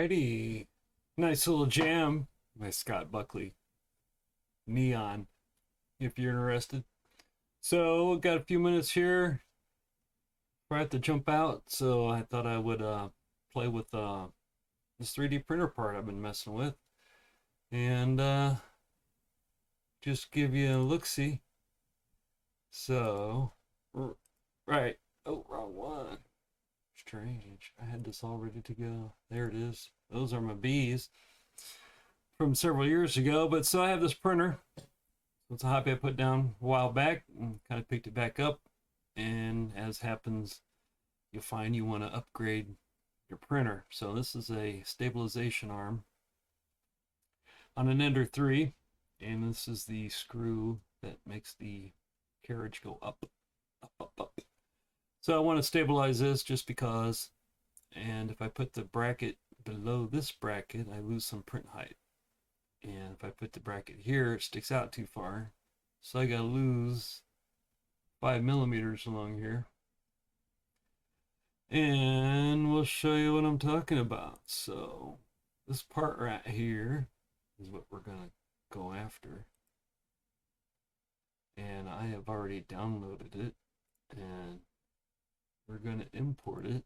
Alrighty. Nice little jam by Scott Buckley. Neon, if you're interested. So, we've got a few minutes here before I have to jump out. So, I thought I would play with this 3D printer part I've been messing with. And just give you a look-see. So, right. Oh, wrong one. Strange. I had this all ready to go. There it is. Those are my bees from several years ago. But so I have this printer. It's a hobby I put down a while back and kind of picked it back up. And as happens, you'll find you want to upgrade your printer. So this is a stabilization arm on an Ender 3. And this is the screw that makes the carriage go up, up, up, up. So I want to stabilize this just because. And if I put the bracket below this bracket, I lose some print height. And if I put the bracket here, it sticks out too far. So I gotta lose 5 millimeters along here. And we'll show you what I'm talking about. So this part right here is what we're gonna go after. And I have already downloaded it. And we're gonna import it.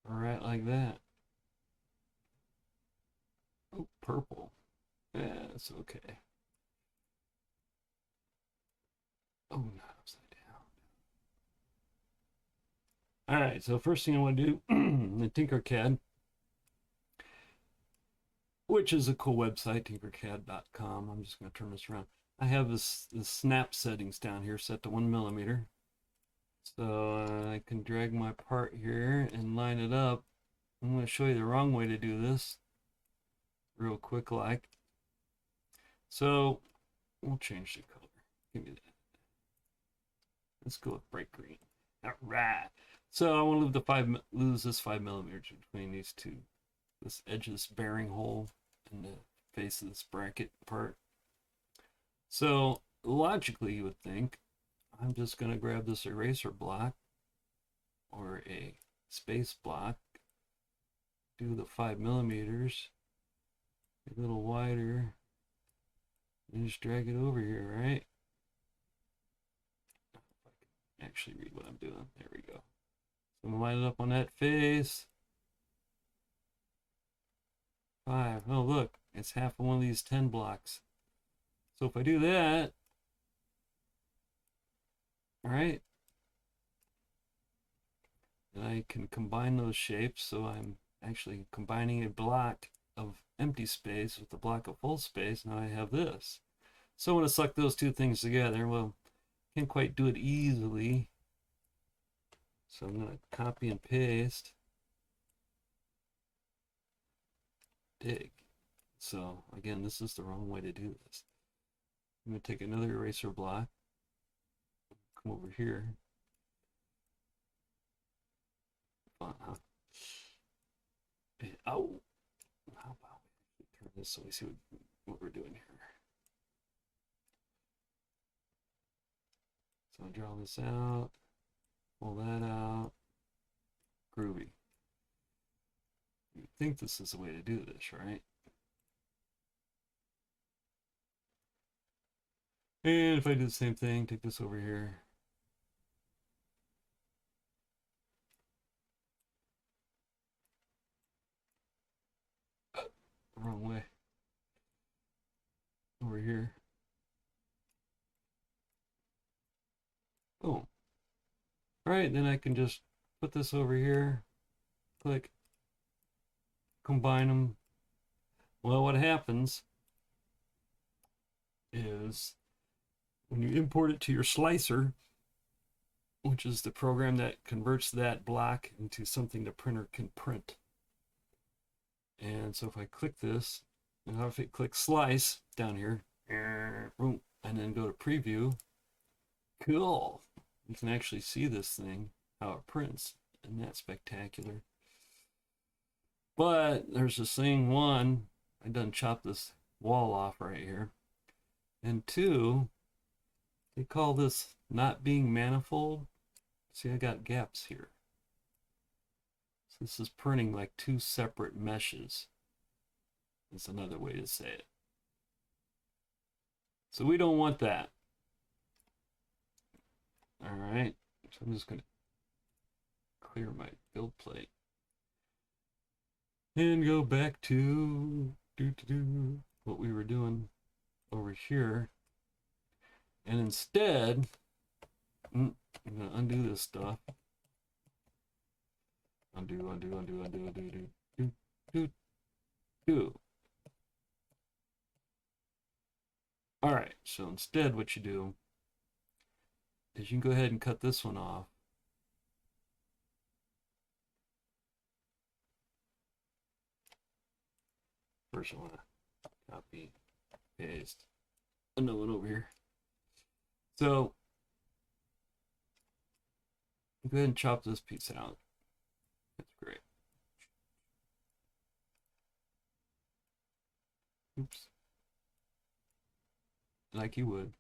Alright, like that. Oh, purple. Yeah, it's okay. Oh, not upside down. Alright, so first thing I want to do, the Tinkercad, which is a cool website, tinkercad.com. I'm just going to turn this around. I have this snap settings down here set to 1 millimeter. So I can drag my part here and line it up. I'm going to show you the wrong way to do this real quick like. So we'll change the color. Give me that. Let's go with bright green. All right. So I want to lose this 5 millimeters between these two. This edge of this bearing hole and the face of this bracket part. So logically you would think I'm just going to grab this eraser block or a space block, do the 5 millimeters, a little wider, and just drag it over here, right? If I can actually read what I'm doing. There we go. So I'm going to line it up on that face. 5. Oh, look, it's half of one of these 10 blocks. So if I do that, all right, and I can combine those shapes, so I'm actually combining a block of empty space with a block of full space. Now I have this. So I want to select those two things together. Well, can't quite do it easily. So I'm going to copy and paste. Dig. So again, this is the wrong way to do this. I'm going to take another eraser block, come over here. Fun, huh? And, oh, how about we turn this so we see what we're doing here. So I draw this out, pull that out. Groovy. You'd think this is the way to do this, right? And if I do the same thing, take this over here. Wrong way. Over here. Boom. All right, then I can just put this over here, click, combine them. Well, what happens is when you import it to your slicer, which is the program that converts that block into something the printer can print. And so if I click this, and if I click slice down here, boom, and then go to preview, cool. You can actually see this thing, how it prints, and that's spectacular. But there's this thing, one, I done chopped this wall off right here. And two, They call this not being manifold. See, I got gaps here. So this is printing like two separate meshes. That's another way to say it. So we don't want that. All right, so I'm just going to clear my build plate and go back to what we were doing over here. And instead, I'm going to undo this stuff. Undo. All right, so instead what you do is you can go ahead and cut this one off. First I want to copy, paste another one over here. So go ahead and chop this piece out. That's great. Oops. Like you would.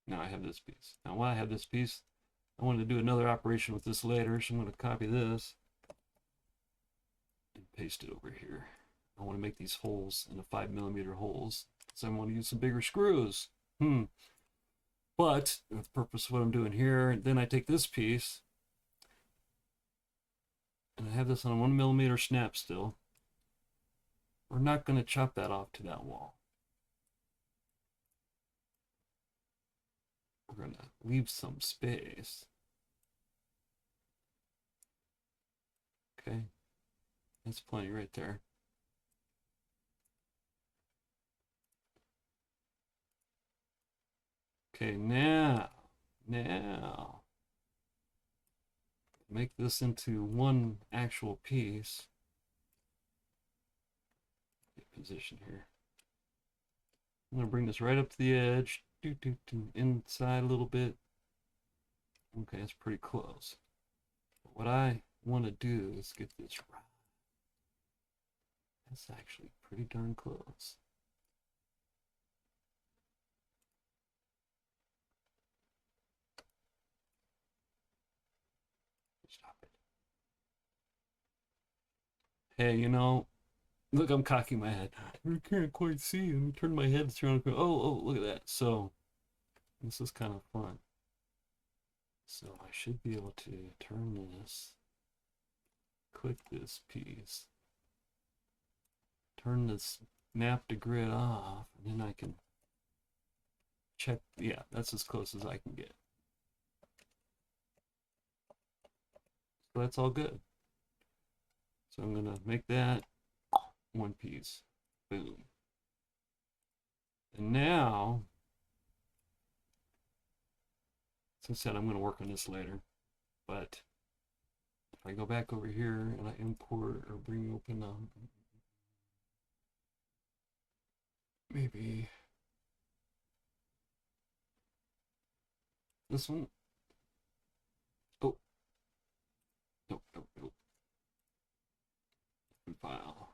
Now I have this piece. Now while I have this piece, I want to do another operation with this later, so I'm going to copy this and paste it over here. I want to make these holes into 5mm holes, so I want to use some bigger screws. But the purpose of what I'm doing here, then I take this piece, and I have this on a 1mm snap still. We're not going to chop that off to that wall. We're going to leave some space. Okay, that's plenty right there. Okay, now make this into one actual piece. Get position here. I'm gonna bring this right up to the edge, inside a little bit. Okay, that's pretty close. But what I want to do is get this right. That's actually pretty darn close. Stop it. Hey, you know, look, I'm cocking my head. I can't quite see. Let me turn my head around. Oh, look at that. So, this is kind of fun. So, I should be able to turn this, click this piece, turn this map to grid off, and then I can check. Yeah, that's as close as I can get. So, that's all good. So, I'm going to make that one piece. Boom. And now, as I said, I'm going to work on this later, but if I go back over here and I import or bring open maybe this one. Oh, nope. File.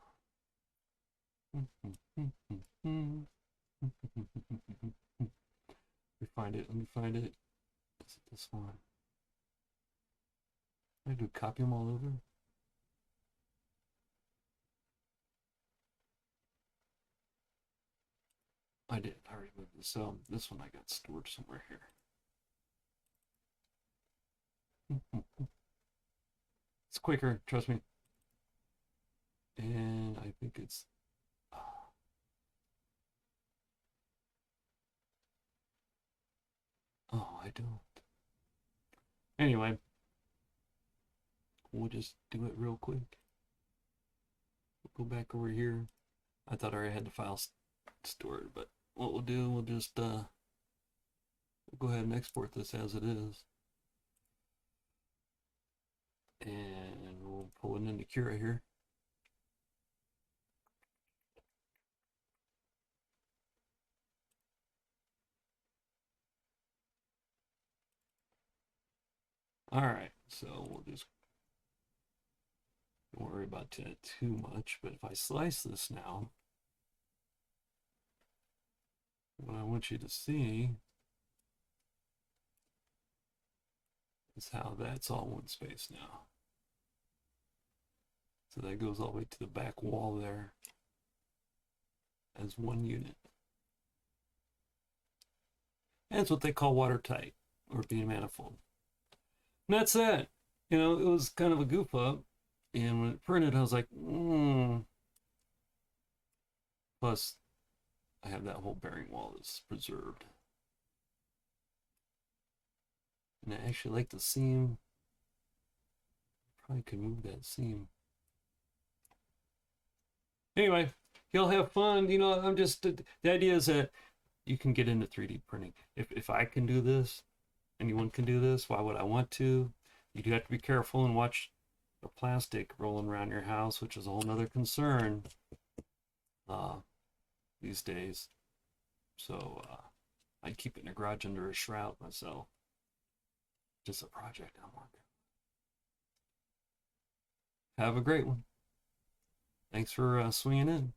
Let me find it. Is it this one? I do copy them all over. I did. I already moved this. So this one I got stored somewhere here. It's quicker, trust me. And I think it's oh, I don't. Anyway, we'll just do it real quick. We'll go back over here. I thought I already had the file stored, but what we'll do, we'll just we'll go ahead and export this as it is. And we'll pull it into Cura here. All right, so we'll just don't worry about that too much. But if I slice this now, what I want you to see is how that's all one space now. So that goes all the way to the back wall there as one unit. And it's what they call watertight or being manifold. And that's it. You know, it was kind of a goof up. And when it printed, I was like, Plus, I have that whole bearing wall that's preserved. And I actually like the seam. Probably could move that seam. Anyway, you'll have fun. You know, I'm just, the idea is that you can get into 3D printing. If I can do this, anyone can do this. Why would I want to? You do have to be careful and watch the plastic rolling around your house, which is a whole nother concern these days. So I keep it in a garage under a shroud myself. Just a project I'm working. Have a great one. Thanks for swinging in.